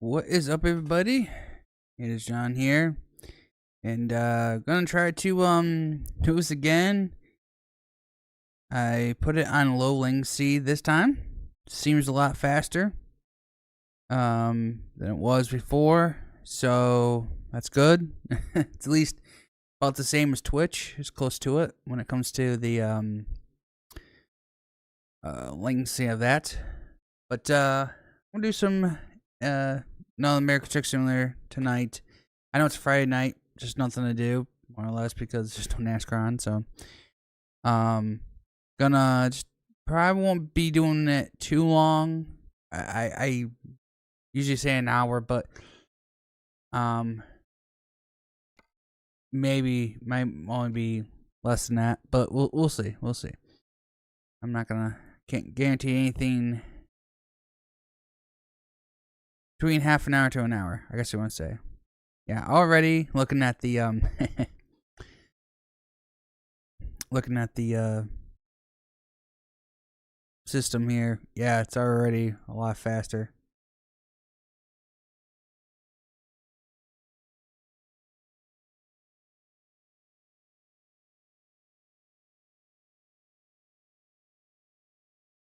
What is up, everybody? It is John here, and gonna try to do this again. I put it on low latency this time. Seems a lot faster than it was before, so that's good. It's at least about the same as Twitch. It's close to it when it comes to the latency of that. But we'll do some no American Truck Simulator tonight. I know it's Friday night, just nothing to do, more or less, because there's no NASCAR on. So, gonna just probably won't be doing it too long. I usually say an hour, but maybe might only be less than that. But we'll see. We'll see. I'm not can't guarantee anything. Between half an hour to an hour, I guess you want to say. Yeah, already looking at the system here. Yeah, it's already a lot faster.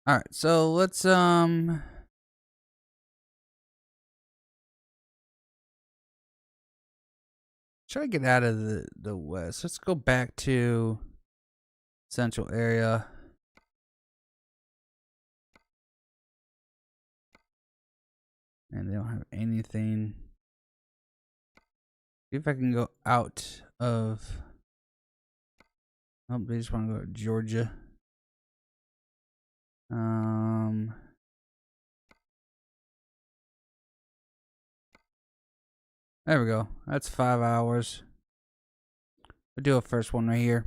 All right, so let's try to get out of the west. Let's go back to central area. And they don't have anything. See if I can go out of. Oh, they just want to go to Georgia. There we go. That's 5 hours. We'll do a first one right here.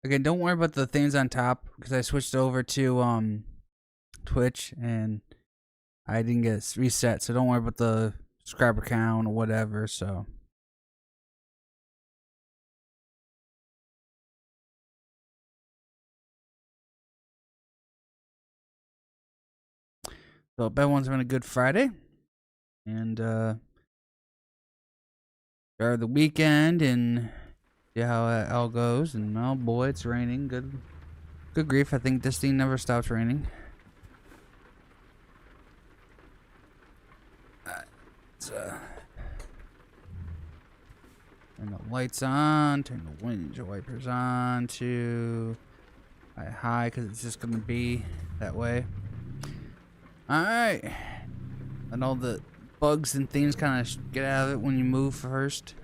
Again, don't worry about the things on top because I switched over to Twitch and I didn't get reset, so don't worry about the subscriber count or whatever. So everyone's having a good Friday and start the weekend and see how it all goes. And oh boy, it's raining. Good grief! I think this thing never stops raining. Turn the lights on. Turn the windshield wipers on to high because it's just gonna be that way. All right, and all the bugs and things kind of get out of it when you move first.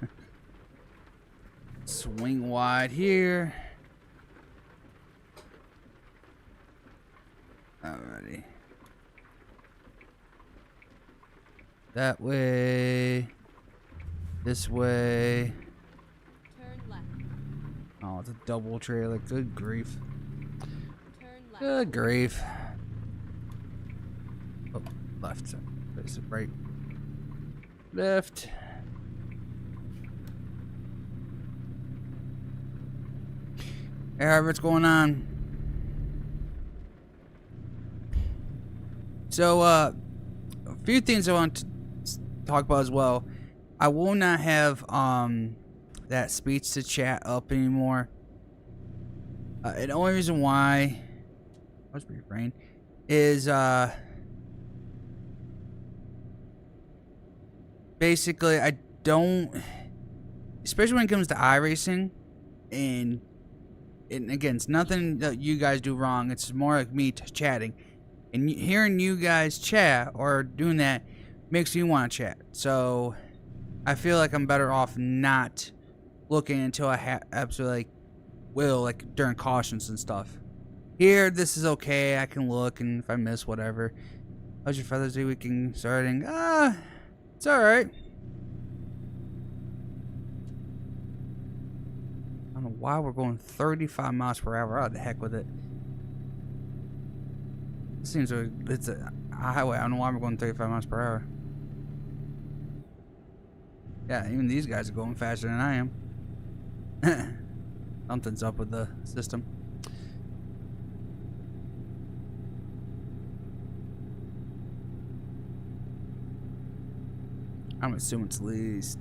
Swing wide here. Alrighty. That way. This way. Turn left. Oh, it's a double trailer. Good grief. Turn left. Good grief. Oh, left. Face it right. Left. Hey, Harvard, what's going on? So, a few things I want to talk about as well. I will not have that speech to chat up anymore. And the only reason why what's my brain is basically I don't, especially when it comes to iRacing, and again, it's nothing that you guys do wrong. It's more like me chatting, and hearing you guys chat or doing that makes me want to chat. So I feel like I'm better off not looking until I absolutely will, like during cautions and stuff. Here, this is okay. I can look, and if I miss whatever. How's your Father's Day weekend starting? It's all right. I don't know why we're going 35 miles per hour. Out the heck with it. It seems like it's a highway. I don't know why we're going 35 miles per hour. Yeah, even these guys are going faster than I am. Something's up with the system. I'm assuming it's at least...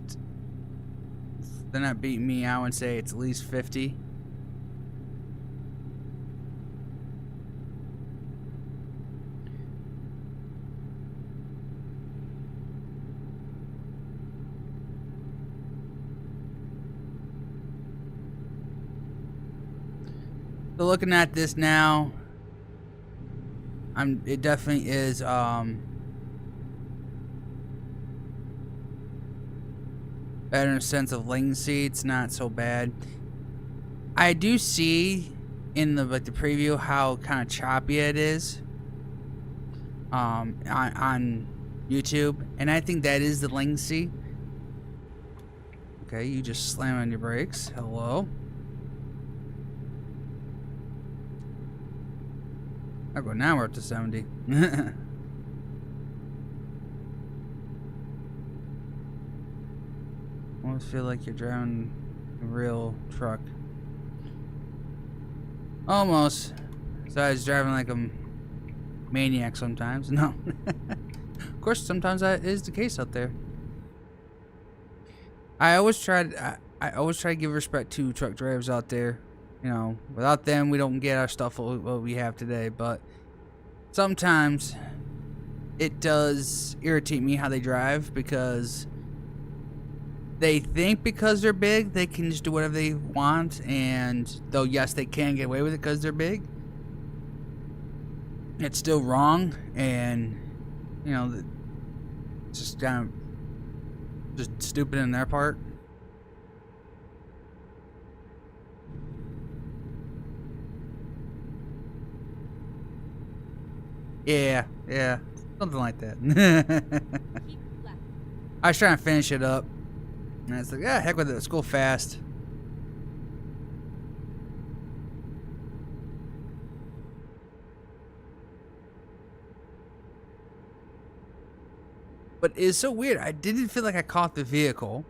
They're not beating me. I would say it's at least 50. So looking at this now, it definitely is better in a sense of latency. It's not so bad. I do see in the preview how kind of choppy it is on YouTube, and I think that is the latency. Okay, you just slam on your brakes. Hello. I go, now we're up to 70. Almost feel like you're driving a real truck. Almost. So I was driving like a maniac sometimes. No. Of course, sometimes that is the case out there. I always try to give respect to truck drivers out there. You know, without them, we don't get our stuff what we have today. But sometimes it does irritate me how they drive, because they think because they're big, they can just do whatever they want. And though, yes, they can get away with it because they're big, it's still wrong. And, you know, it's just kind of just stupid in their part. Yeah, something like that. Keep left. I was trying to finish it up, and it's like, yeah, heck with it, let's go fast. But it's so weird. I didn't feel like I caught the vehicle.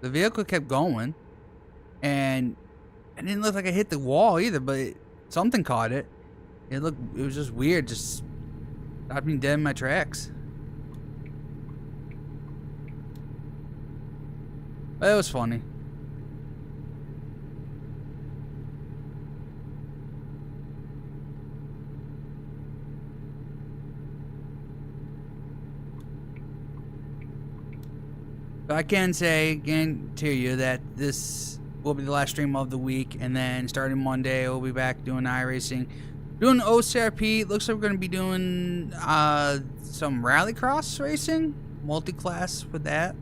The vehicle kept going, and it didn't look like I hit the wall either. But something caught it. It was just weird. Just stopped me dead in my tracks. But it was funny. But I can say, guarantee you, that this will be the last stream of the week, and then starting Monday, we'll be back doing iRacing. Doing OCRP. Looks like we're going to be doing some rallycross racing, multi-class with that.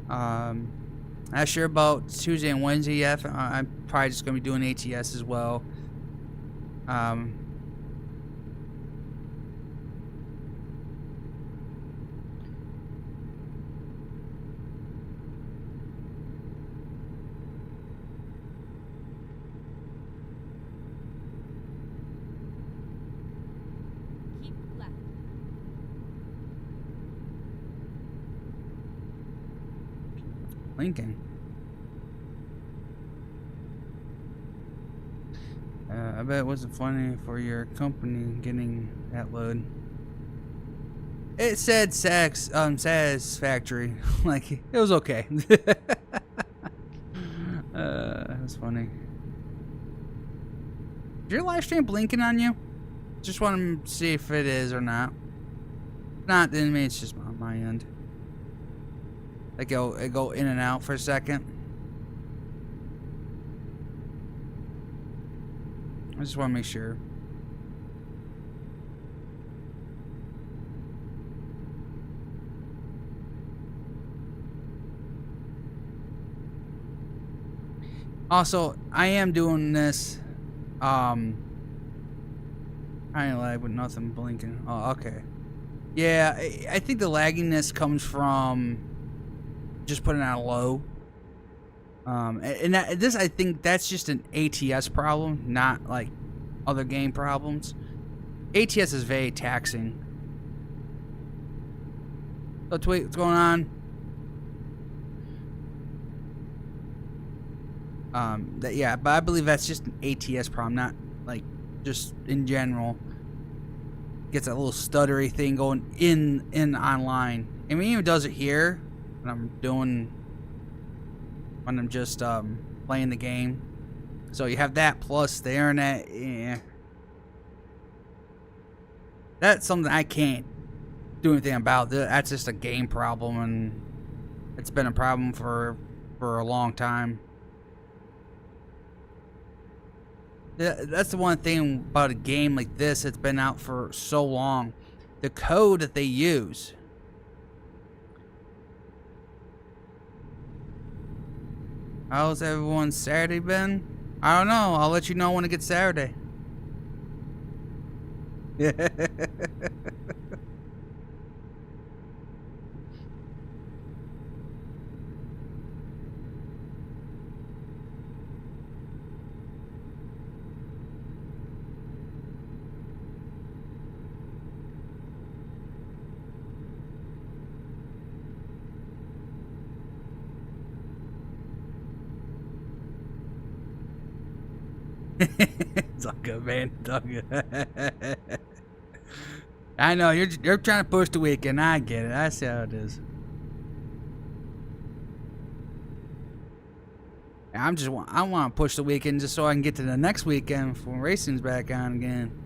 Not sure about Tuesday and Wednesday yet. I'm probably just going to be doing ATS as well. Keep left. Lincoln. I bet it wasn't funny for your company getting that load. It said satisfactory. Like, it was okay. That was funny. Is your live stream blinking on you? Just want to see if it is or not. If not, then maybe it's just on my end. Like, it go in and out for a second. I just want to make sure. Also, I am doing this. Kind of lag with nothing blinking. Oh, okay. Yeah, I think the lagginess comes from just putting it on low. And this, I think that's just an ATS problem, not like other game problems. ATS is very taxing. So, tweet, what's going on? Yeah, but I believe that's just an ATS problem, not like just in general. Gets that little stuttery thing going in online. I mean, it even does it here when I'm just playing the game. So you have that plus the internet. Yeah. That's something I can't do anything about. That's just a game problem, and it's been a problem for a long time. That's the one thing about a game like this that's been out for so long. The code that they use. How's everyone's Saturday been? I don't know. I'll let you know when it gets Saturday. Yeah. It's all good, man. It's all good. I know you're trying to push the weekend. I get it. I see how it is. I want to push the weekend just so I can get to the next weekend when racing's back on again.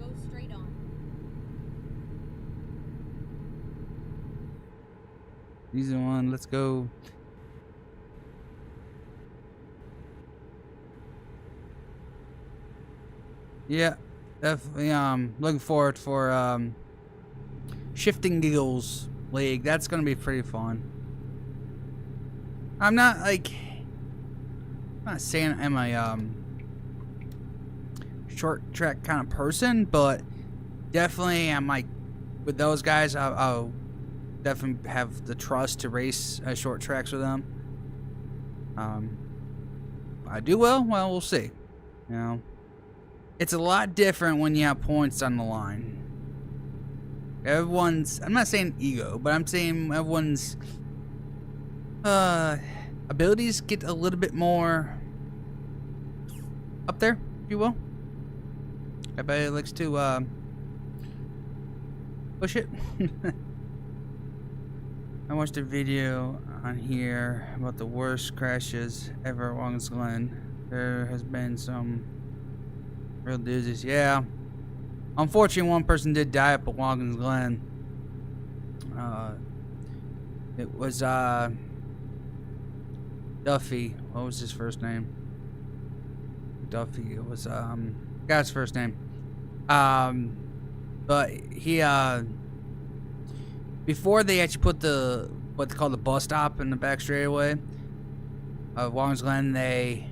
Go straight on. Easy one. Let's go. Yeah, definitely. Looking forward for Shifting Giggles League. That's gonna be pretty fun. I'm not saying I'm a short track kind of person, but definitely I'm like with those guys. I'll definitely have the trust to race short tracks with them. I do well. Well, we'll see. You know. It's a lot different when you have points on the line. I'm not saying ego, but I'm saying everyone's abilities get a little bit more up there, if you will. Everybody likes to push it. I watched a video on here about the worst crashes ever at Watkins Glen. There has been some real doozies. Yeah. Unfortunately, one person did die up at Watkins Glen. It was Duffy. What was his first name? Duffy. It was guy's first name. But he before they actually put what they call the bus stop in the back straightaway of Watkins Glen, they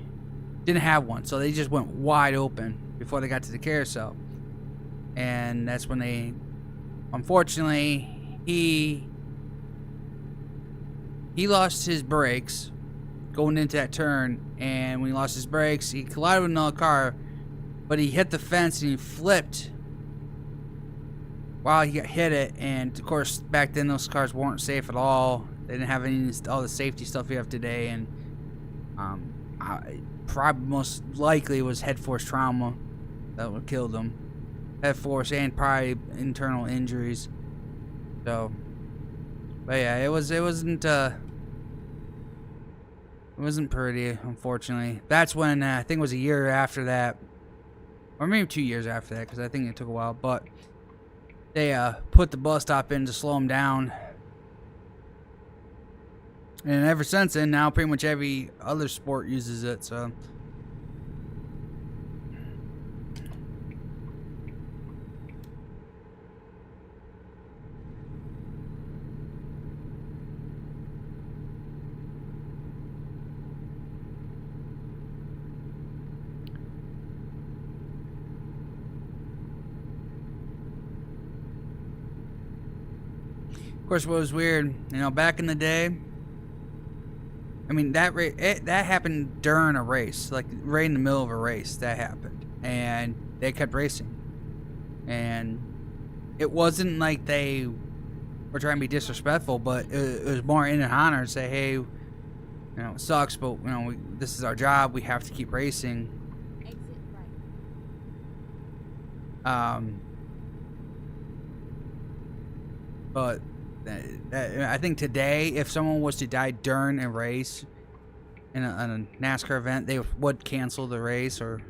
didn't have one, so they just went wide open before they got to the carousel. And that's when they, unfortunately, he lost his brakes going into that turn, and when he lost his brakes, he collided with another car, but he hit the fence and he flipped while he got hit it. And of course, back then those cars weren't safe at all. They didn't have all the safety stuff we have today, and probably most likely it was head force trauma that would kill them. Head force and probably internal injuries. So, but yeah, it wasn't pretty, unfortunately. That's when I think it was a year after that, or maybe 2 years after that, because I think it took a while. But they put the bus stop in to slow them down, and ever since then, now pretty much every other sport uses it. So. Of course, what was weird, back in the day, I mean, that happened during a race, like right in the middle of a race, that happened. And they kept racing. And it wasn't like they were trying to be disrespectful, but it was more in honor to say, hey, it sucks, but, this is our job. We have to keep racing. Exit right. But I think today, if someone was to die during a race in a NASCAR event, they would cancel the race or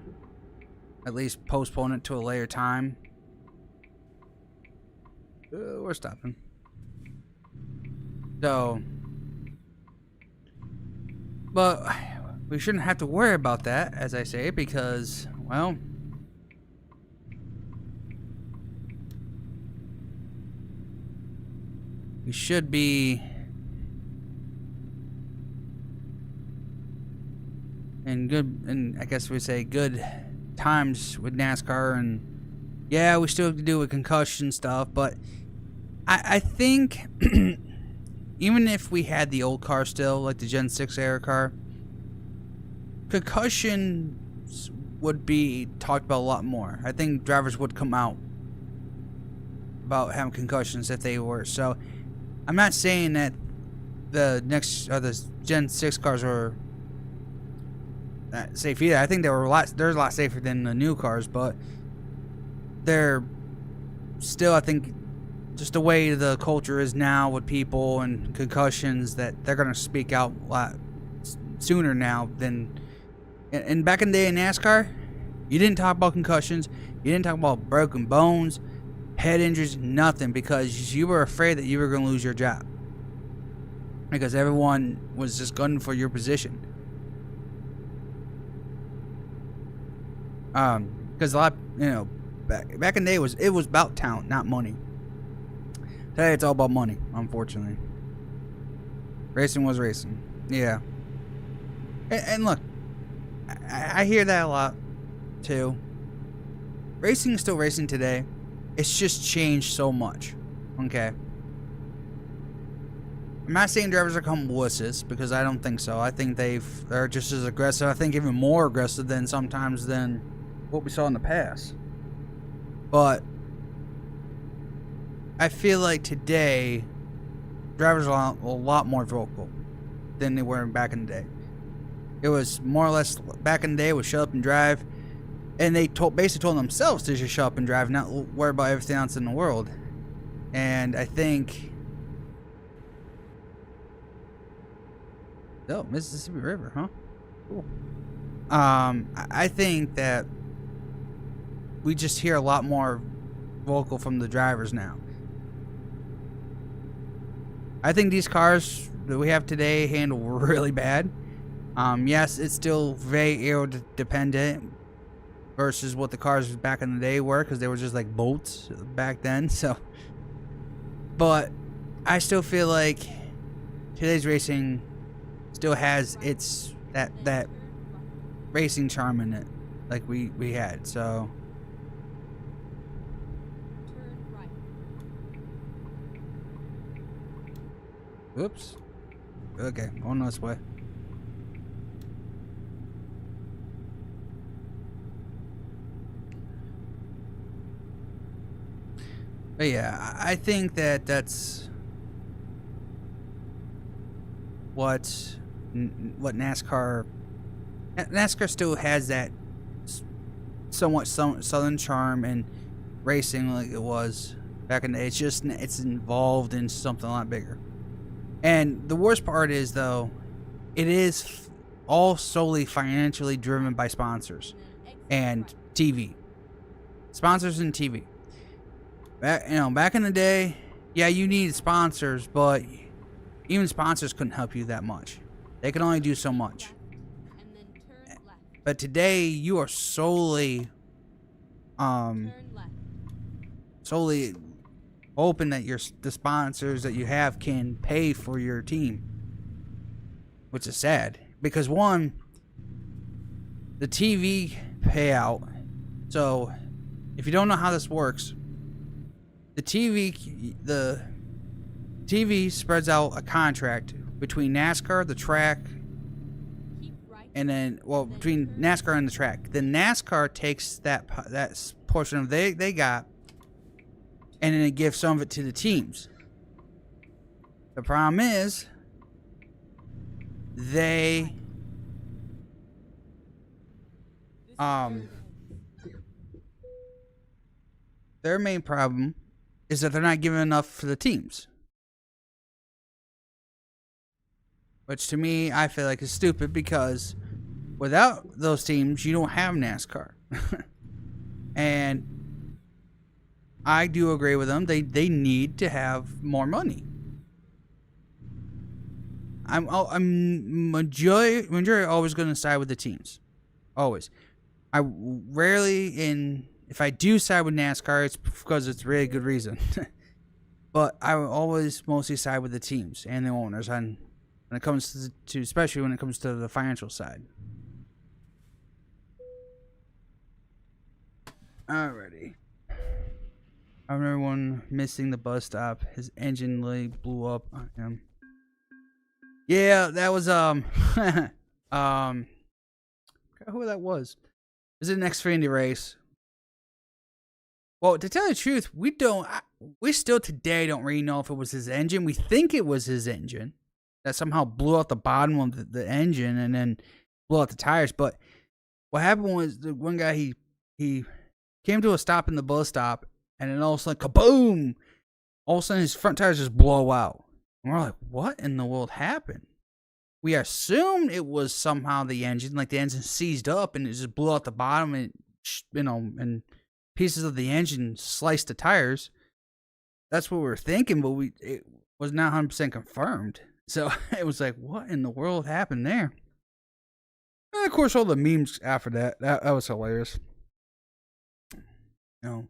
at least postpone it to a later time. We're stopping. So, but we shouldn't have to worry about that, as I say, because, well, we should be in good, and I guess we'd say good times with NASCAR, and yeah, we still have to do with concussion stuff, but I think even if we had the old car still, like the Gen 6 era car, concussions would be talked about a lot more. I think drivers would come out about having concussions if they were. So I'm not saying that the Gen 6 cars were safe either. I think they're a lot safer than the new cars, but they're still, I think, just the way the culture is now with people and concussions, that they're gonna speak out a lot sooner now than. And back in the day in NASCAR, you didn't talk about concussions, you didn't talk about broken bones, head injuries, nothing, because you were afraid that you were gonna lose your job, because everyone was just gunning for your position. Because a lot, back in the day it was about talent, not money. Today it's all about money, unfortunately. Racing was racing. Yeah. And look, I hear that a lot, too. Racing is still racing today. It's just changed so much. Okay? I'm not saying drivers are become wusses, because I don't think so. I think they're just as aggressive. I think even more aggressive than sometimes than what we saw in the past. But I feel like today, drivers are a lot more vocal than they were back in the day. It was more or less, back in the day, it was shut up and drive. And they basically told themselves to just shut up and drive, not worry about everything else in the world. And I think... Oh, Mississippi River, huh? Cool. I think that we just hear a lot more vocal from the drivers now. I think these cars that we have today handle really bad. Yes, it's still very aero-dependent versus what the cars back in the day were, because they were just like boats back then. So, but I still feel like today's racing still has its that racing charm in it, like we had. So. Turn right. Oops. Okay, going this way. But yeah, I think that's what NASCAR still has, that somewhat southern charm and racing like it was back in the day. It's involved in something a lot bigger. And the worst part is, though, it is all solely financially driven by sponsors and TV. Sponsors and TV. Back in the day, yeah, you needed sponsors, but even sponsors couldn't help you that much. They could only do so much. And then turn left. But today, you are solely, Turn left. solely hoping that the sponsors that you have can pay for your team, which is sad, because one, the TV payout. So, if you don't know how this works, the TV, TV spreads out a contract between NASCAR, the track, Keep right. and then between NASCAR and the track. Then NASCAR takes that portion of they got, and then it gives some of it to the teams. The problem is they This is um turn their main problem is that they're not giving enough for the teams. Which to me, I feel like is stupid because without those teams, you don't have NASCAR. And I do agree with them. They need to have more money. I'm majority always going to side with the teams. Always. I rarely if I do side with NASCAR, it's because it's a really good reason. But I will always mostly side with the teams and the owners when it comes to especially when it comes to the financial side. Alrighty. I remember one missing the bus stop. His engine literally blew up on him. Yeah, that was who that was. It was an Xfinity race. Well, to tell you the truth, we still today don't really know if it was his engine. We think it was his engine that somehow blew out the bottom of the engine and then blew out the tires. But what happened was the one guy he came to a stop in the bus stop, and then all of a sudden, kaboom! All of a sudden, his front tires just blow out. And we're like, what in the world happened? We assumed it was somehow the engine, like the engine seized up and it just blew out the bottom and, and pieces of the engine sliced the tires. That's what we were thinking, but it was not 100% confirmed. So it was like, what in the world happened there? And of course, all the memes after that was hilarious.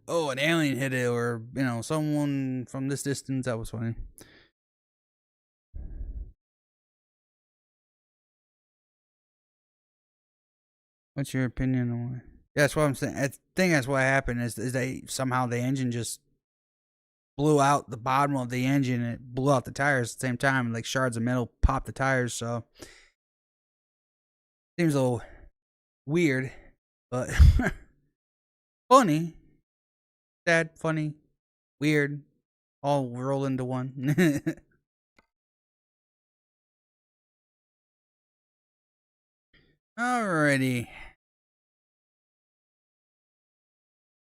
Oh, an alien hit it, or someone from this distance. That was funny. What's your opinion on it? Yeah, that's what I'm saying. I think that's what happened is somehow the engine just blew out the bottom of the engine and it blew out the tires at the same time, and like shards of metal popped the tires. So seems a little weird, but funny. Sad, funny, weird, all roll into one. Alrighty.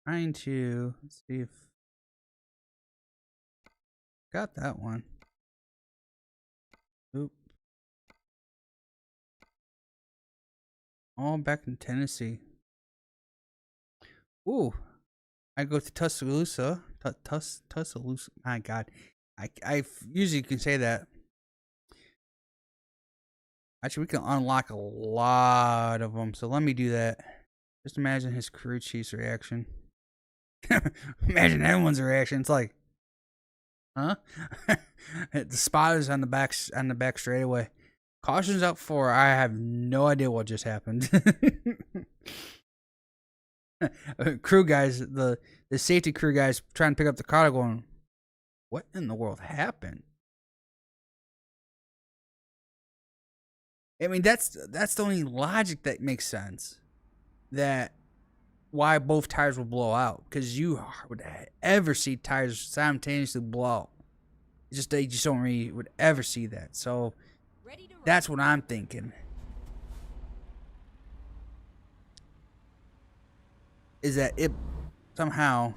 Trying to see if got that one. Oop. All back in Tennessee. Ooh. I go to Tuscaloosa. Tuscaloosa. My God. I usually can say that. Actually, we can unlock a lot of them. So let me do that. Just imagine his crew chief's reaction. Imagine everyone's reaction. It's like, huh? The spotters on the back straight away. Caution's up for. I have no idea what just happened. Crew guys, the safety crew guys trying to pick up the car, going, what in the world happened? I mean, that's the only logic that makes sense. That why both tires will blow out, because you would ever see tires simultaneously blow out. They just don't really would ever see that. So that's what I'm thinking. Is that it somehow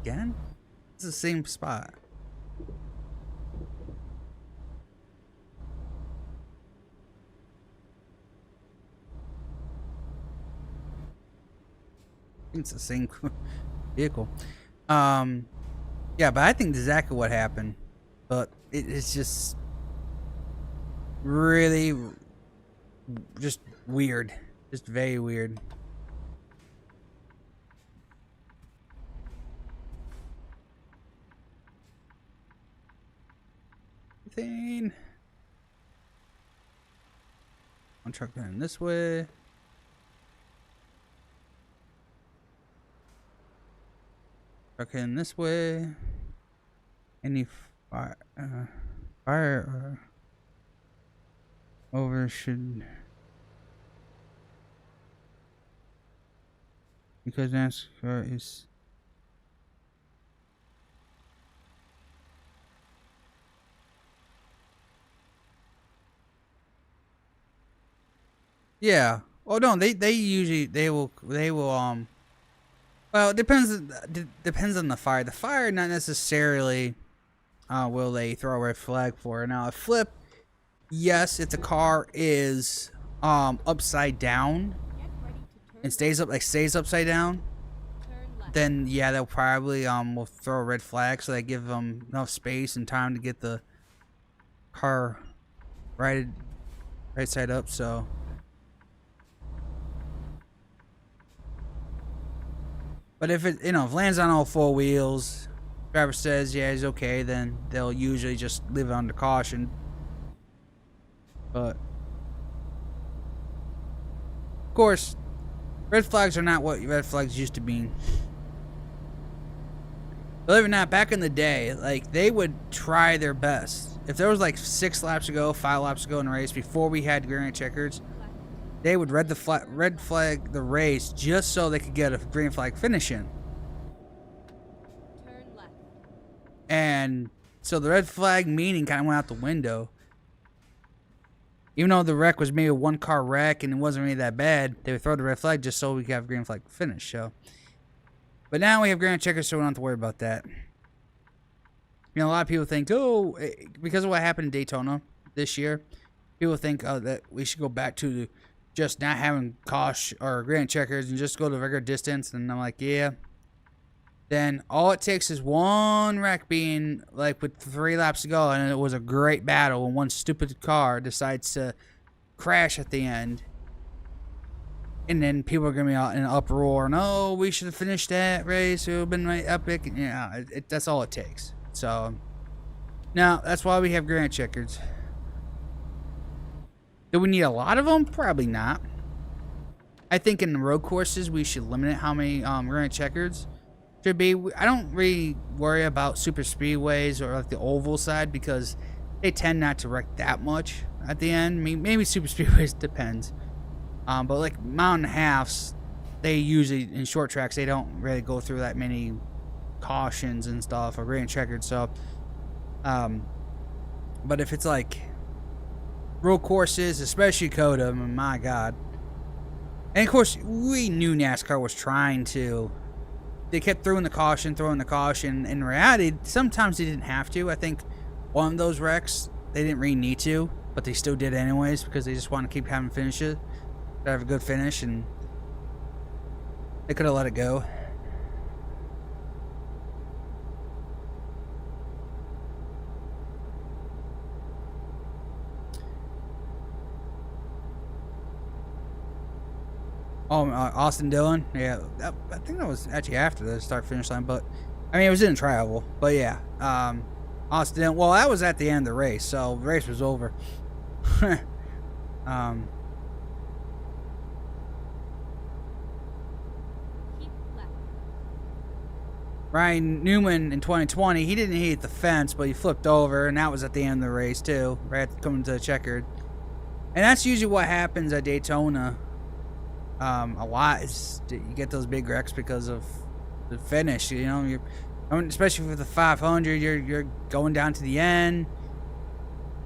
again? It's the same spot. I think it's the same vehicle. Yeah, but I think exactly what happened. But it's just really just weird. Just very weird. Thing. One truck going this way. Truck in this way. Any Fire over should, because NASCAR is. Yeah. Oh no, they usually they will. Well, it depends on the fire. The fire not necessarily will they throw a red flag for. Now a flip, yes, if the car is upside down Get ready to turn and stays upside down, turn left. then yeah, they'll probably will throw a red flag, so they give them enough space and time to get the car right side up. So. But if it, if it lands on all four wheels, driver says, yeah, he's okay, then they'll usually just leave it under caution. But, of course, red flags are not what red flags used to be. Believe it or not, back in the day, like, they would try their best. If there was like 6 laps to go, 5 laps to go in the race, before we had granite checkers, they would red flag the race just so they could get a green flag finish in. Turn left. And so the red flag meaning kind of went out the window. Even though the wreck was maybe a 1-car wreck and it wasn't really that bad, they would throw the red flag just so we could have a green flag finish. So, but now we have granite checkers, so we don't have to worry about that. A lot of people think, oh, because of what happened in Daytona this year, people think that we should go back to just not having caution or granite checkers and just go to regular distance. And I'm like, yeah. Then all it takes is one wreck being like with 3 laps to go, and it was a great battle, and one stupid car decides to crash at the end. And then people are gonna be out in an uproar. No, we should have finished that race. It would have been right epic. Yeah, that's all it takes. So now that's why we have granite checkers. Do we need a lot of them? Probably not. I think in the road courses we should limit how many granite checkers should be. I don't really worry about super speedways or like the oval side because they tend not to wreck that much at the end. I mean, maybe super speedways depends. But like mountain halves, they usually in short tracks they don't really go through that many cautions and stuff or granite checkers. So, but if it's like road courses, especially COTA, my God. And of course, we knew NASCAR was trying to. They kept throwing the caution. In reality, sometimes they didn't have to. I think one of those wrecks, they didn't really need to, but they still did anyways because they just want to keep having finishes. To have a good finish, and they could have let it go. Oh, Austin Dillon? Yeah, I think that was actually after the start-finish line, but I mean, it was in travel. But yeah, Austin Dillon, well, that was at the end of the race, so the race was over. Keep left. Ryan Newman in 2020, he didn't hit the fence, but he flipped over, and that was at the end of the race, too, right coming to the checkered. And that's usually what happens at Daytona. A lot is you get those big wrecks because of the finish. You know, especially for the 500, you're going down to the end.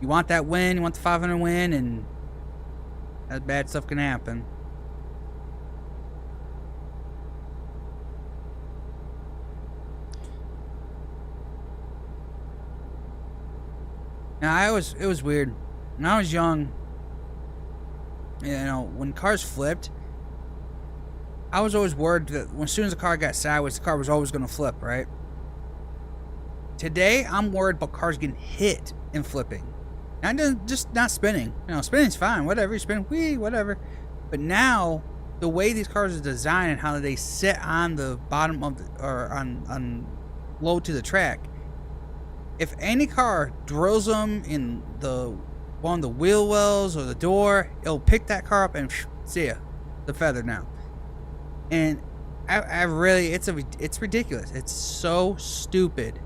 You want that win, you want the 500 win, and that bad stuff can happen. Now, it was weird. When I was young, when cars flipped, I was always worried that as soon as the car got sideways, the car was always going to flip, right? Today, I'm worried about cars getting hit and flipping. Not just not spinning. Spinning's fine, whatever. You spin, whatever. But now, the way these cars are designed and how they sit on the bottom of or on low to the track, if any car drills them in one of the wheel wells or the door, it'll pick that car up and see ya, the feather now. And I really, it's ridiculous. It's so stupid.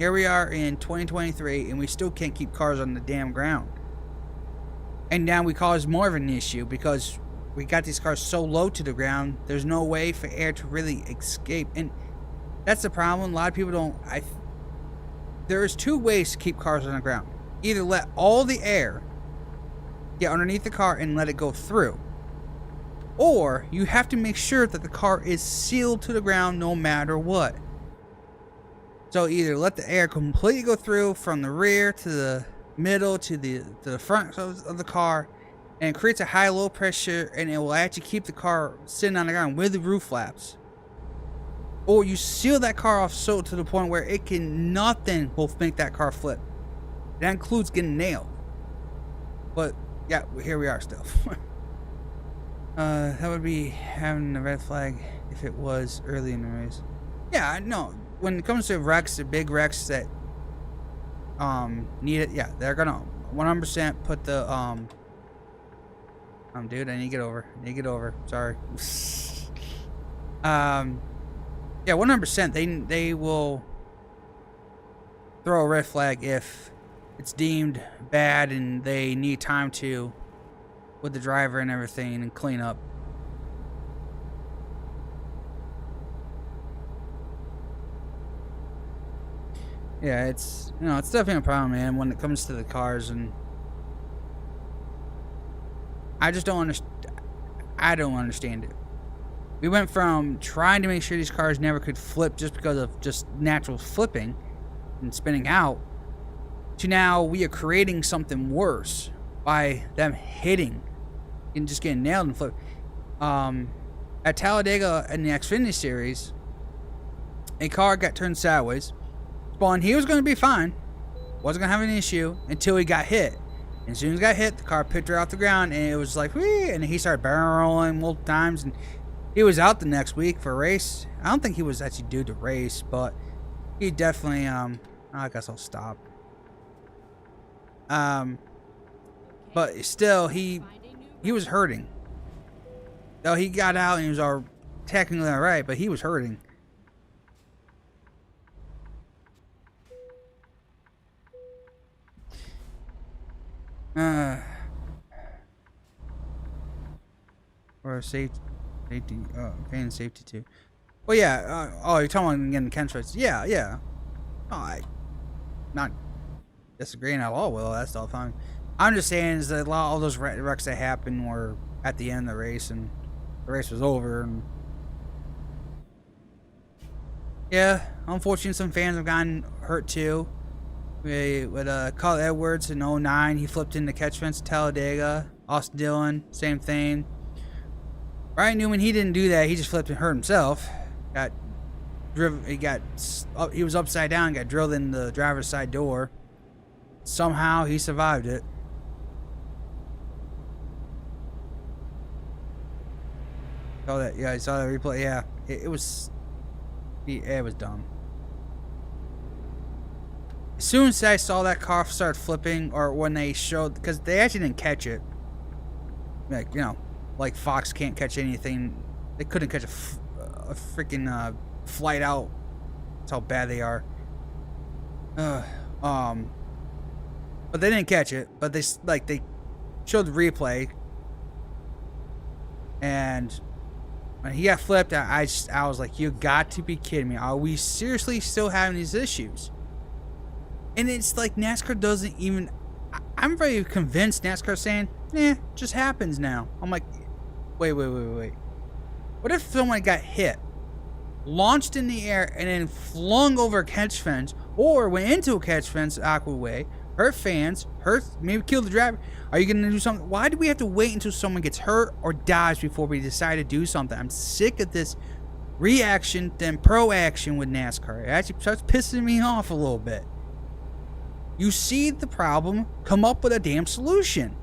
here we are in 2023, and we still can't keep cars on the damn ground. And now we cause more of an issue because we got these cars so low to the ground, there's no way for air to really escape. And that's the problem. A lot of people don't... There's two ways to keep cars on the ground. Either let all the air get underneath the car and let it go through. Or you have to make sure that the car is sealed to the ground no matter what. So either let the air completely go through from the rear to the middle to the front of the car, and it creates a high low pressure, and it will actually keep the car sitting on the ground with the roof flaps. Or you seal that car off so to the point where nothing will make that car flip. That includes getting nailed. But yeah, here we are still. That would be having a red flag if it was early in the race. Yeah, I know. When it comes to wrecks, the big wrecks that need it, yeah, they're gonna 100% put the dude, I need to get over. Sorry. Yeah, 100%. They will throw a red flag if it's deemed bad and they need time to, with the driver and everything, and clean up. Yeah, it's definitely a problem, man, when it comes to the cars, and I just don't understand. I don't understand it. We went from trying to make sure these cars never could flip just because of just natural flipping and spinning out, to now we are creating something worse by them hitting and just getting nailed and flipped. At Talladega in the Xfinity Series, a car got turned sideways. Spawn, he was going to be fine. Wasn't going to have an issue until he got hit. And as soon as he got hit, the car picked her off the ground, and it was like, whee, and he started barrel rolling multiple times, and he was out the next week for a race. I don't think he was actually due to race, but he definitely, I guess I'll stop. But still, he was hurting. Though he got out and he was all technically alright, but he was hurting. Or safety, fan safety too. Well, yeah. Oh, you're talking about getting Ken's. Yeah, yeah. Oh, I'm not disagreeing at all, Will. That's all fine. I'm just saying is that a lot of all those wrecks that happened were at the end of the race, and the race was over. And yeah, unfortunately, some fans have gotten hurt too. With Carl Edwards in 09, he flipped into catch fence at Talladega. Austin Dillon, same thing. Ryan Newman, he didn't do that. He just flipped and hurt himself. Got driven. He was upside down. Got drilled in the driver's side door. Somehow he survived it. Saw that? Yeah, I saw the replay. Yeah, it was dumb. As soon as I saw that car start flipping, or when they showed, because they actually didn't catch it. Like, you know, like Fox can't catch anything. They couldn't catch a freaking flight out. That's how bad they are. But they didn't catch it. But they showed the replay, and when he got flipped, I was like, you got to be kidding me. Are we seriously still having these issues? And it's like NASCAR doesn't even... I'm very convinced NASCAR's saying, just happens now. I'm like, wait. What if someone got hit, launched in the air, and then flung over a catch fence, or went into a catch fence awkward way, hurt fans, maybe killed the driver? Are you going to do something? Why do we have to wait until someone gets hurt or dies before we decide to do something? I'm sick of this reaction then proaction with NASCAR. It actually starts pissing me off a little bit. You see the problem, come up with a damn solution.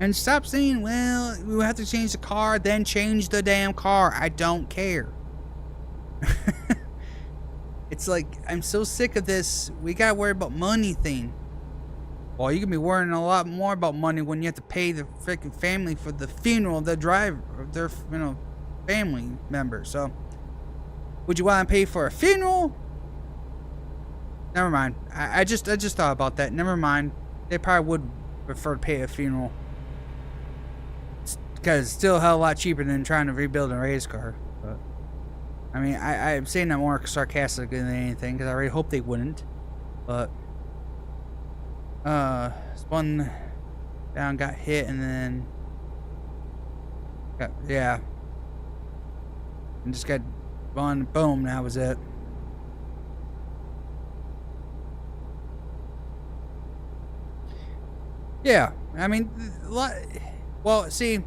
And stop saying, well, we have to change the car, then change the damn car. I don't care. It's like, I'm so sick of this, we gotta worry about money thing. Well, you can be worrying a lot more about money when you have to pay the freaking family for the funeral of the driver, of their, family member. So, Would you want to pay for a funeral? Never mind. I just thought about that. Never mind. They probably would prefer to pay a funeral. Because it's still a hell of a lot cheaper than trying to rebuild a race car. But I mean, I'm saying that more sarcastically than anything, because I really hope they wouldn't. But spun down, got hit, and then yeah, and just got run, boom. That was it. Yeah, I mean, well, see,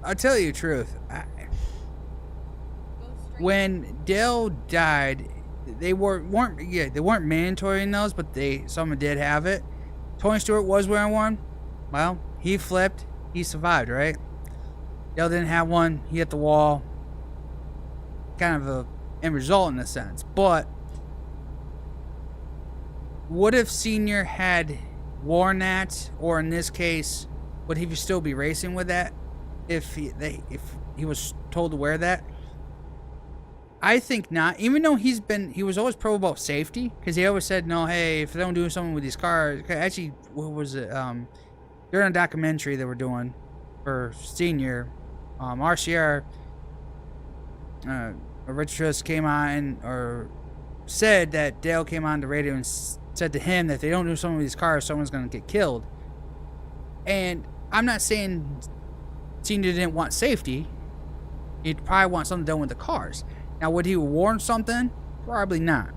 I'll tell you the truth. Go straight. When Dale died, they weren't mandatory in those, but some did have it. Tony Stewart was wearing one. Well, he flipped. He survived, right? Dale didn't have one. He hit the wall. Kind of a end result in a sense. But what if Senior had worn that, or in this case, would he still be racing with that if he was told to wear that? I think not. Even though he was always pro about safety, because he always said, no, hey, if they don't do something with these cars. Actually, what was it? During a documentary they were doing for Senior, RCR, Richard Trust came on or said that Dale came on the radio and said to him that if they don't do something with these cars, someone's going to get killed. And I'm not saying Senior didn't want safety. He'd probably want something done with the cars. Now, would he warn something? Probably not.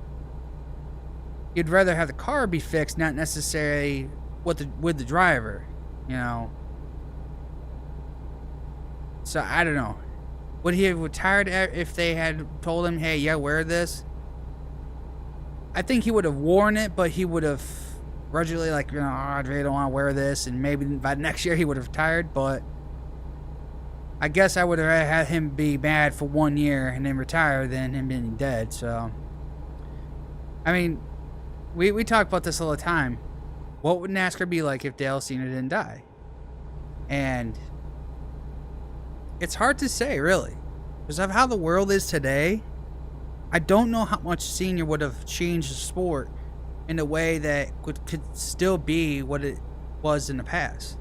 He'd rather have the car be fixed, not necessarily with the driver, you know. So I don't know. Would he have retired if they had told him, "Hey, yeah, wear this"? I think he would have worn it, but he would have grudgingly, like, you know, I really don't want to wear this, and maybe by next year he would have retired. But I guess I would have had him be mad for 1 year and then retire than him being dead. So, I mean, we talk about this all the time. What would NASCAR be like if Dale Senior didn't die? And it's hard to say, really, because of how the world is today. I don't know how much Senior would have changed the sport in a way that could still be what it was in the past.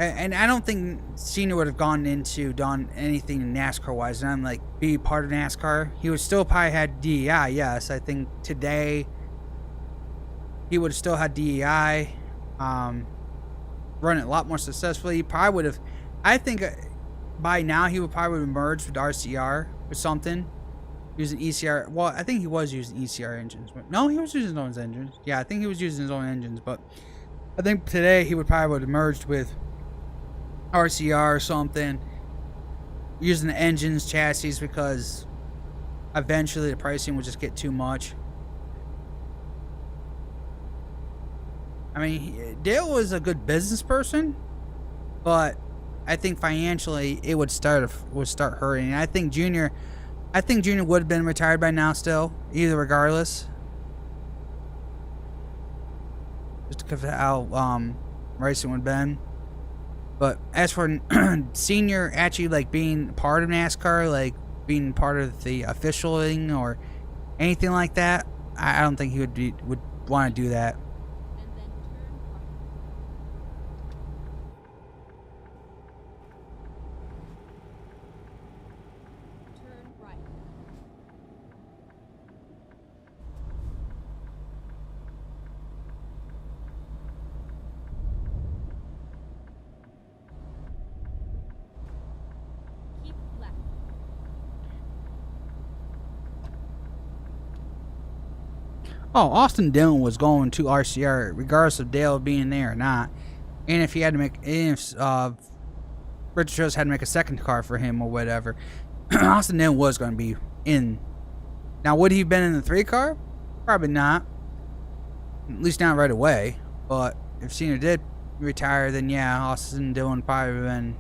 And I don't think Senior would have done anything NASCAR-wise, and I'm like, be part of NASCAR. He would still probably had DEI, yes. I think today he would have still had DEI, run it a lot more successfully. He probably would have, I think by now he would probably have merged with RCR or something, using ECR. Well, I think he was using ECR engines. But no, he was using his own engines. Yeah, I think he was using his own engines, but I think today he would probably would have merged with RCR or something, using the engines, chassis, because eventually the pricing would just get too much. I mean, Dale was a good business person, but I think financially it would start hurting. And I think Junior would have been retired by now still, either regardless. Just because of how racing would have been. But as for Senior actually like being part of NASCAR, like being part of the officialing or anything like that, I don't think he would want to do that. And then turn right. Turn right. Keep left. Oh, Austin Dillon was going to RCR regardless of Dale being there or not, and if he had to make, if Richard Childs had to make a second car for him or whatever, Austin Dillon was going to be in. Now, would he have been in the 3 car? Probably not. At least not right away. But if Senior did retire, then yeah, Austin Dillon probably would have been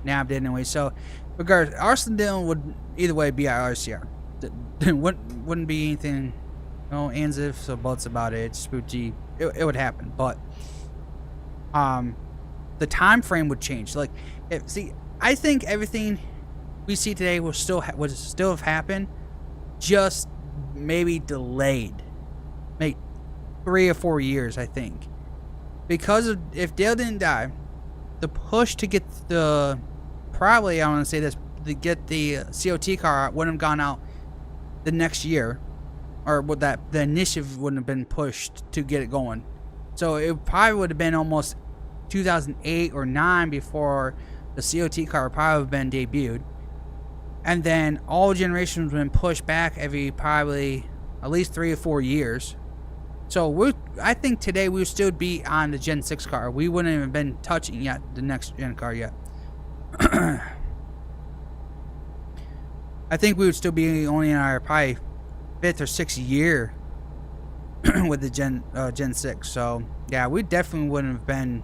nabbed anyway. So, regardless, Austin Dillon would either way be at RCR. Wouldn't be anything, no ands, ifs, or buts about it. It's spooky. It would happen, but the time frame would change. Like, I think everything we see today would still have happened, just maybe delayed, maybe 3 or 4 years. I think because of, if Dale didn't die, the push to get the probably I want to say this to get the COT car out wouldn't have gone out the next year, or would that the initiative wouldn't have been pushed to get it going. So it probably would have been almost 2008 or 9 before the COT car would probably have been debuted. And then all generations have been pushed back every probably at least 3 or 4 years. So I think today we would still be on the Gen 6 car. We wouldn't have been touching yet the next gen car yet. I think we would still be only in our probably 5th or 6th year with the Gen 6. So yeah, we definitely wouldn't have been.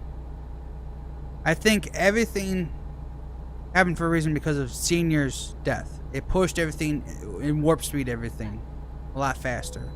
I think everything happened for a reason because of Senior's death. It pushed everything in warp speed, everything a lot faster.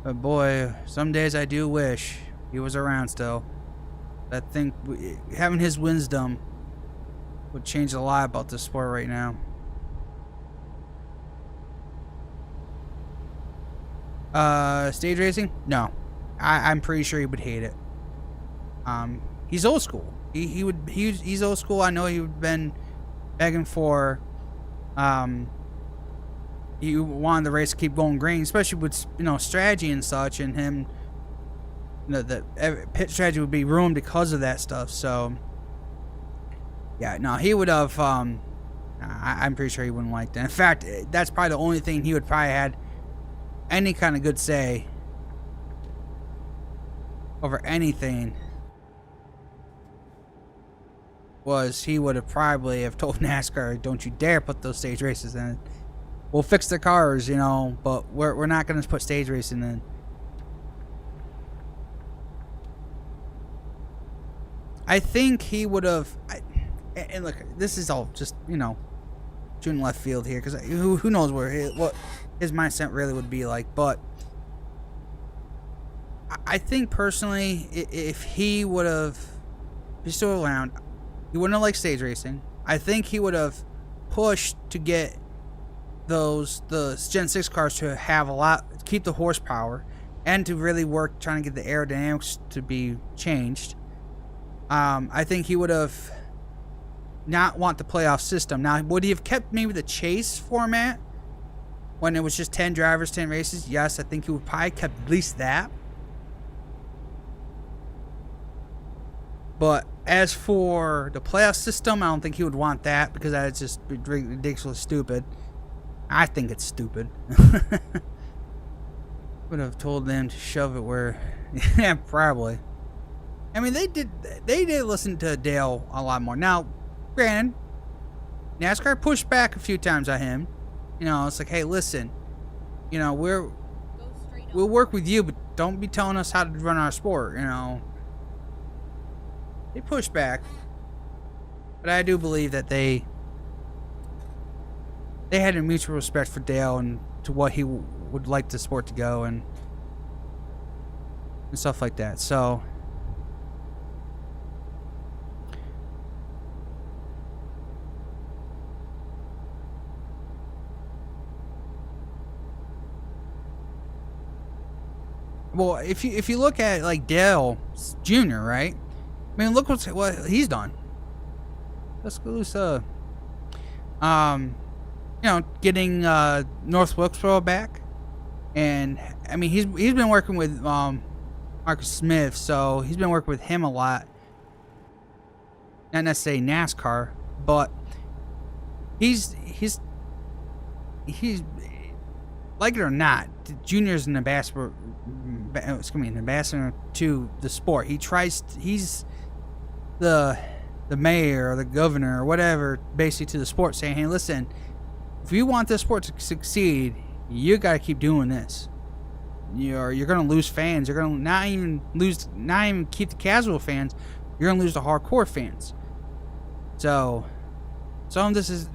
But boy, some days I do wish he was around still. I think having his wisdom would change a lot about this sport right now. Stage racing? No. I'm pretty sure he would hate it. He's old school. He's old school. I know he would have been begging for he wanted the race to keep going green, especially with strategy and such, and him. The pit strategy would be ruined because of that stuff. So yeah, no, he would have. I'm pretty sure he wouldn't like that. In fact, that's probably the only thing he would probably had any kind of good say over anything. Was he would have probably have told NASCAR, "Don't you dare put those stage races in. We'll fix the cars, but we're not going to put stage racing in." I think he would have. And look, this is all just shooting left field here, because who knows what his mindset really would be like. But I think personally, if he would have been still around, he wouldn't have liked stage racing. I think he would have pushed to get the Gen 6 cars to have keep the horsepower, and to really work trying to get the aerodynamics to be changed. I think he would have not want the playoff system. Now, would he have kept maybe the chase format when it was just 10 drivers, 10 races? Yes, I think he would probably kept at least that. But as for the playoff system, I don't think he would want that, because that's just ridiculously stupid. I think it's stupid. Would have told them to shove it where... Yeah, probably. I mean, they did listen to Dale a lot more. Now, granted, NASCAR pushed back a few times at him. It's like, hey, listen, we'll work with you, but don't be telling us how to run our sport. They pushed back, but I do believe that they had a mutual respect for Dale and to what he would like the sport to go, and stuff like that. So well, if you look at like Dale Jr., right? I mean, look what he's done. Let's go getting North Wilkesboro back, and I mean he's been working with Marcus Smith, so he's been working with him a lot. Not necessarily NASCAR, but he's like it or not, Junior's an ambassador. An ambassador to the sport. He's the mayor or the governor or whatever, basically, to the sport, saying, hey, listen, if you want this sport to succeed, you got to keep doing this. you're gonna lose fans. You're gonna not even keep the casual fans. You're gonna lose the hardcore fans. So some of this is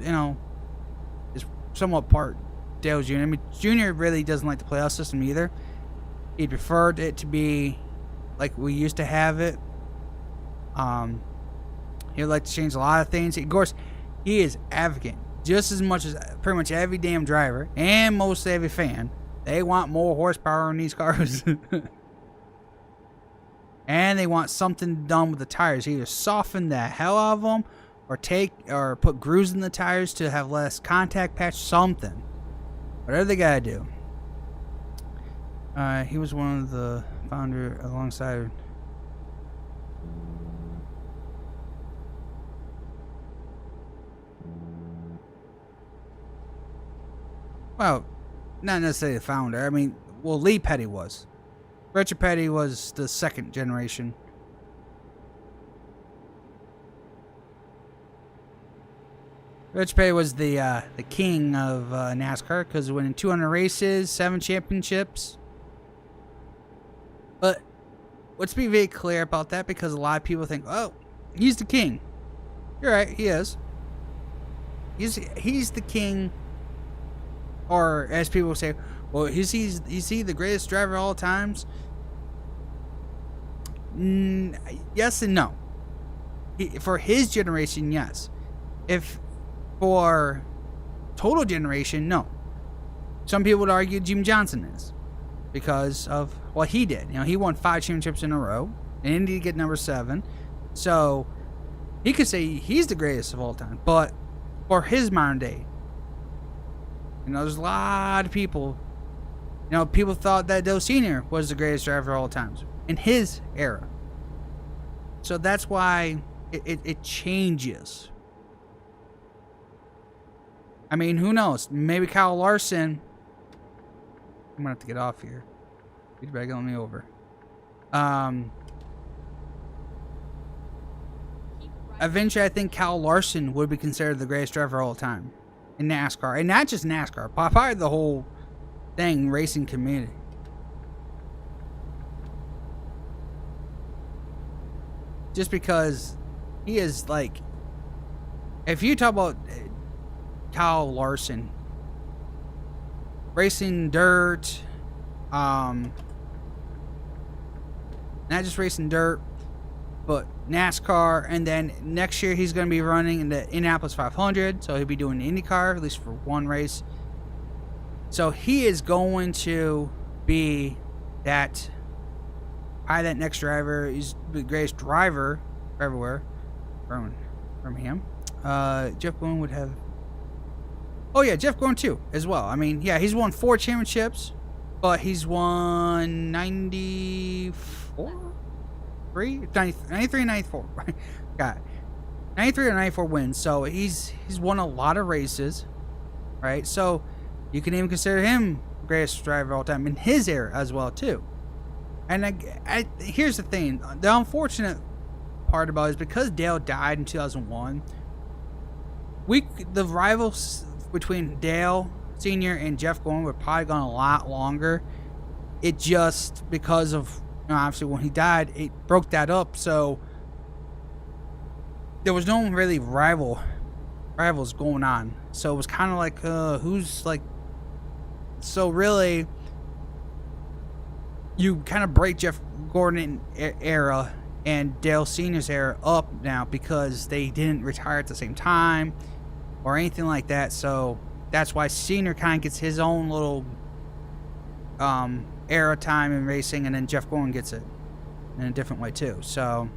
is somewhat part Dale Jr. I mean, Jr. really doesn't like the playoff system either. He preferred it to be like we used to have it. He'd like to change a lot of things. Of course, he is advocate just as much as pretty much every damn driver and most every fan. They want more horsepower in these cars. And they want something done with the tires. Either soften the hell out of them or put grooves in the tires to have less contact patch, something. Whatever they gotta do. He was one of the founder alongside. Well, not necessarily the founder. I mean, well, Lee Petty was. Richard Petty was the second generation. Richard Petty was the king of NASCAR because winning 200 races, 7 championships. But let's be very clear about that because a lot of people think, oh, he's the king. You're right, he is. He's the king. Or as people say, well, is he the greatest driver of all times? Yes and no. For his generation, yes. If for total generation, no. Some people would argue Jim Johnson is because of what he did. He won 5 championships in a row, and Indy to get number 7. So he could say he's the greatest of all time. But for his modern day, there's a lot of people. People thought that Dale Sr. was the greatest driver of all times in his era. So that's why it changes. I mean, who knows? Maybe Kyle Larson. I'm gonna have to get off here. You're begging me over. Eventually, I think Kyle Larson would be considered the greatest driver of all time in NASCAR, and not just NASCAR, probably the whole thing, racing community. Just because he is like, if you talk about Kyle Larson, racing dirt, not just racing dirt, but NASCAR, and then next year he's going to be running in the Indianapolis 500, so he'll be doing the IndyCar, at least for one race. So he is going to be that next driver. He's the greatest driver everywhere from him. Jeff Gordon would have... Oh yeah, Jeff Gordon too, as well. I mean, yeah, he's won 4 championships, but he's won 94? 93 and 94. Got it. 93 or 94 wins. So he's won a lot of races, right? So you can even consider him the greatest driver of all time in his era as well too. And here's the thing: the unfortunate part about it is because Dale died in 2001. The rivals between Dale Sr. and Jeff Gordon would probably gone a lot longer. It just because of obviously when he died, it broke that up. So there was no really rivals going on. So it was kind of like who's like. So really, you kind of break Jeff Gordon era and Dale Sr.'s era up now because they didn't retire at the same time or anything like that. So that's why Sr. kind of gets his own little era time in racing, and then Jeff Gordon gets it in a different way too. So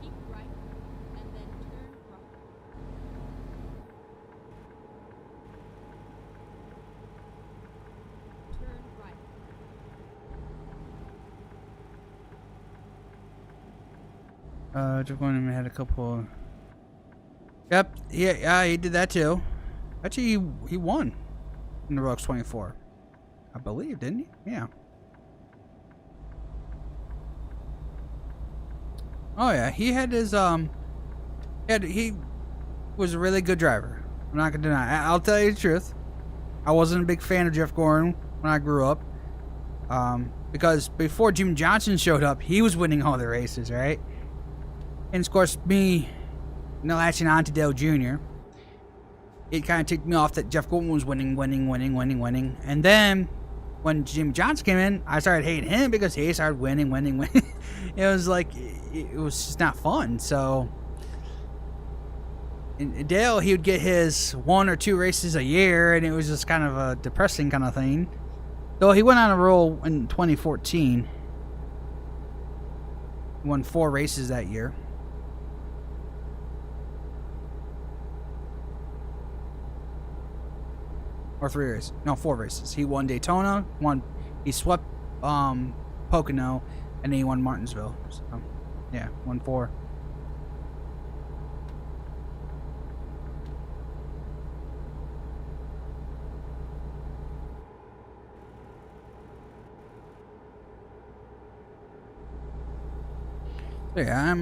Keep right and then turn right. Turn right. Jeff Gordon had a couple. Yep, yeah, he did that too. Actually, he won in the Rolex 24, I believe, didn't he? Yeah. Oh yeah, he had his he was a really good driver. I'm not gonna deny. I'll tell you the truth. I wasn't a big fan of Jeff Gordon when I grew up. Because before Jim Johnson showed up, he was winning all the races, right? And of course, me, latching on to Dale Jr., it kind of ticked me off that Jeff Gordon was winning. And then when Jim Johnson came in, I started hating him because he started winning. It was like, it was just not fun. So, in Dale, he would get his 1 or 2 races a year, and it was just kind of a depressing kind of thing. Though he went on a roll in 2014. He won 4 races that year. Or 3 races. No, 4 races. He won Daytona, he swept Pocono, and then he won Martinsville. So, yeah, won 4. So yeah,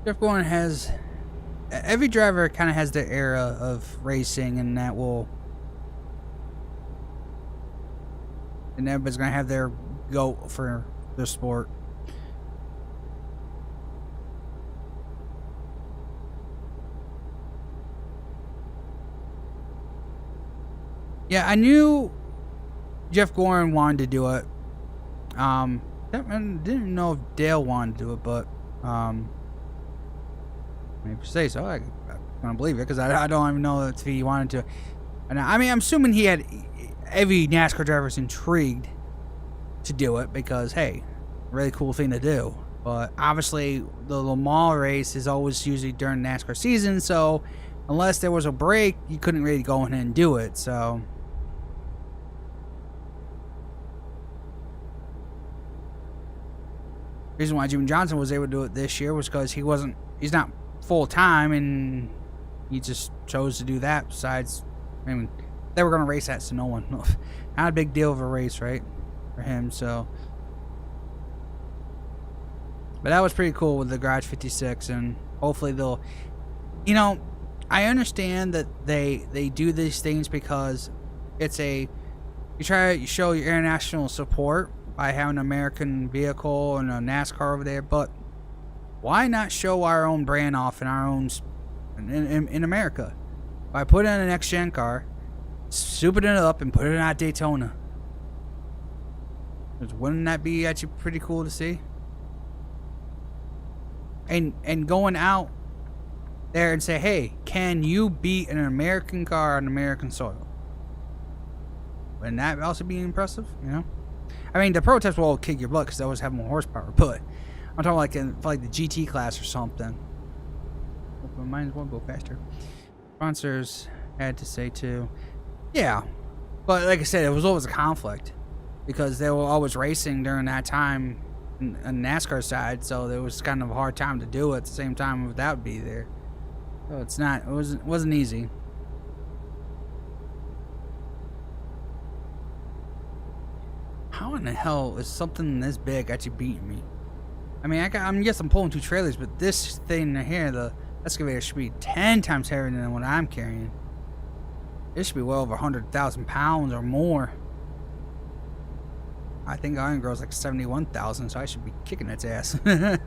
Jeff Gordon has... Every driver kind of has their era of racing, and that will... And everybody's going to have their GOAT for their sport. Yeah, I knew Jeff Gordon wanted to do it. I didn't know if Dale wanted to do it, but if you say so, I'm gonna believe it, because I don't even know if he wanted to. And I mean, I'm assuming he had every NASCAR driver's intrigued to do it, because hey, really cool thing to do. But obviously, the Le Mans race is always usually during NASCAR season, so unless there was a break, you couldn't really go in and do it. So. The reason why Jim Johnson was able to do it this year was because he's not full time, and he just chose to do that. Besides, I mean, they were going to race at Sonoma. Not a big deal of a race, right, for him. So, but that was pretty cool with the Garage 56, and hopefully they'll, I understand that they do these things because it's you try to show your international support by having an American vehicle and a NASCAR over there, but why not show our own brand off in our own in America by putting in a next gen car, souping it up, and putting it at Daytona? Wouldn't that be actually pretty cool to see? And going out there and say, hey, can you beat an American car on American soil? Wouldn't that also be impressive? I mean, the prototypes will all kick your butt because they always have more horsepower, but I'm talking like in the GT class or something. Might as well go faster. Sponsors had to say too. Yeah, but like I said, it was always a conflict because they were always racing during that time on the NASCAR side, so there was kind of a hard time to do it at the same time without be there. So it wasn't easy. How in the hell is something this big actually beating me? I mean, I'm pulling 2 trailers, but this thing here, the excavator, should be 10 times heavier than what I'm carrying. It should be well over 100,000 pounds or more. I think Iron Girl's like 71,000, so I should be kicking its ass. There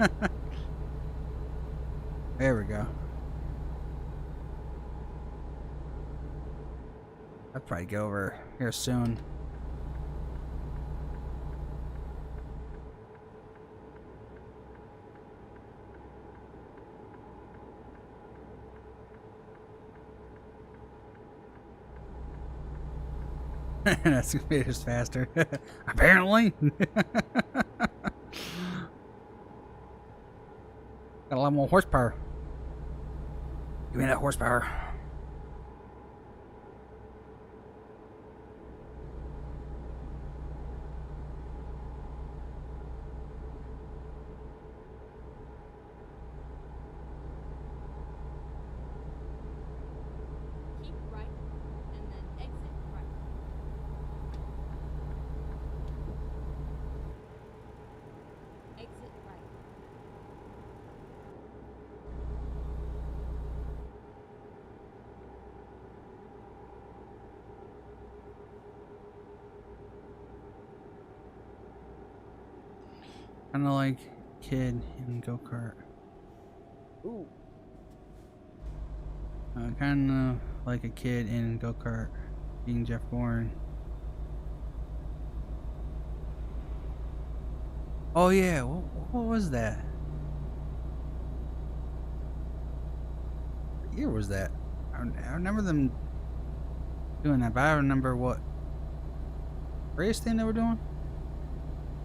we go. I'll probably get over here soon. That's just faster. Apparently. Got a lot more horsepower. Give me that horsepower. Keep right and then exit right. Exit right. Kind of like kid in go-kart. Ooh. Kind of like a kid in go-kart being Jeff Gordon. Oh yeah, what was that? What year was that? I remember them doing that, but I don't remember what race thing they were doing.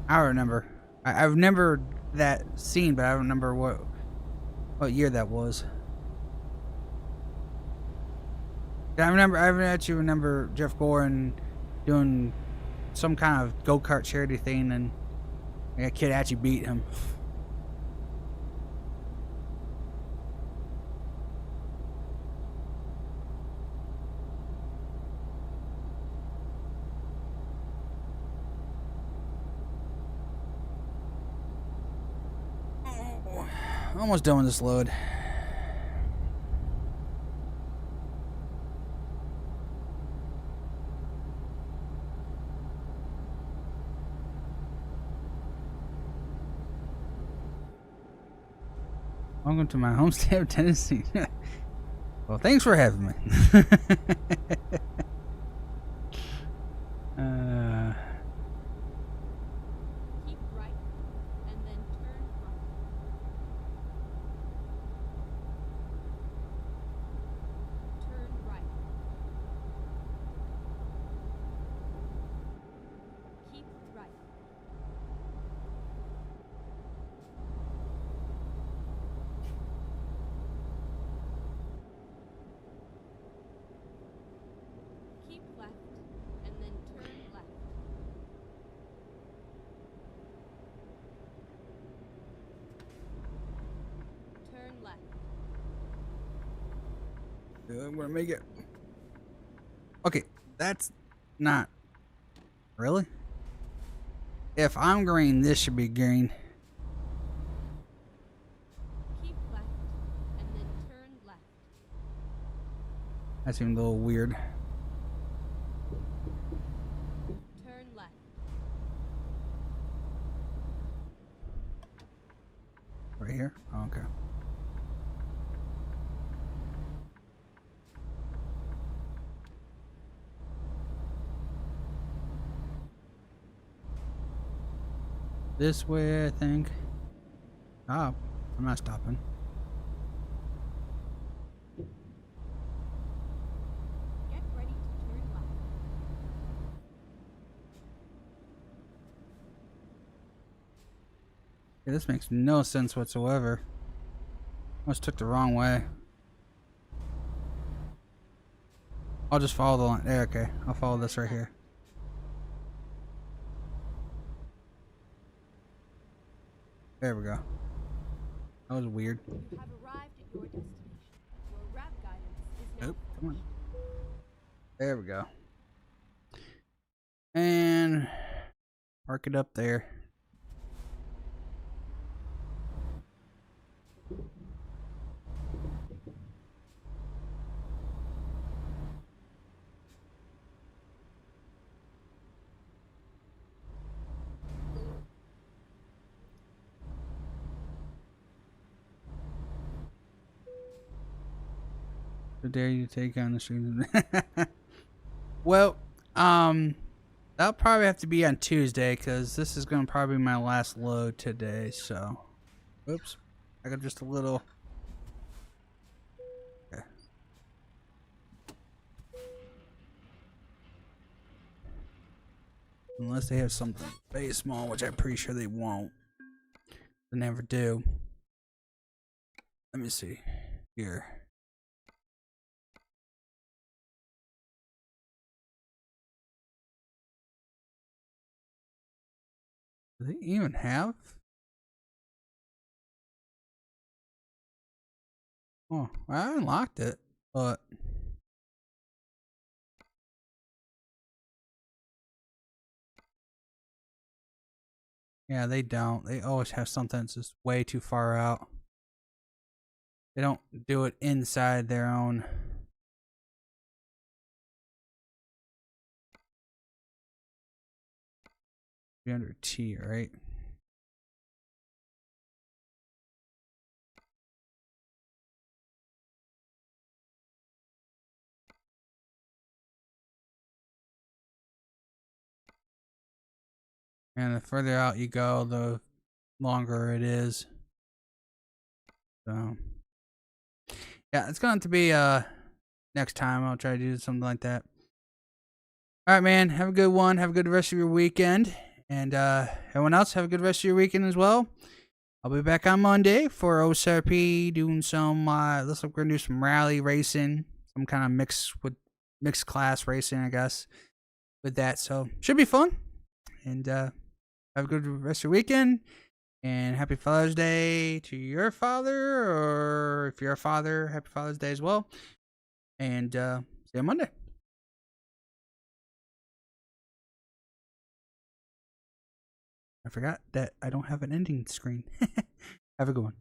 I don't remember. I remember that scene, but I don't remember what year that was. Yeah, I actually remember Jeff Gordon doing some kind of go-kart charity thing, and a kid actually beat him. Almost done with this load. Welcome to my home state of Tennessee. Well, thanks for having me. Keep right and then turn right. Turn right. Keep right. Keep left and then turn left. Turn left. I'm gonna make it. Okay, that's not really. If I'm green, this should be green. Keep left and then turn left. That seemed a little weird. Turn left. Right here? Oh, okay. This way, I think. Stop. I'm not stopping. Get ready to turn left. Yeah, this makes no sense whatsoever. Almost took the wrong way. I'll just follow the line. There, okay. I'll follow this right here. There we go. That was weird. You have arrived at your destination. Your route guidance is now Nope, come on. finished. There we go. And park it up there. How dare you take on the street? Well, that'll probably have to be on Tuesday because this is gonna probably be my last load today. So, oops, I got just a little. Okay. Unless they have something very small, which I'm pretty sure they won't. They never do. Let me see here. Do they even have? Oh, I unlocked it, but yeah, they don't. They always have something that's just way too far out. They don't do it inside their own. 300T, right? And the further out you go, the longer it is. So yeah, it's going to be next time I'll try to do something like that. All right, man. Have a good one. Have a good rest of your weekend. And everyone else, have a good rest of your weekend as well. I'll be back on Monday for OCRP doing some looks like we're gonna do some rally racing, some kind of mixed class racing, I guess, with that. So should be fun. And have a good rest of your weekend. And happy Father's Day to your father, or if you're a father, happy Father's Day as well. And see you on Monday. I forgot that I don't have an ending screen. Have a good one.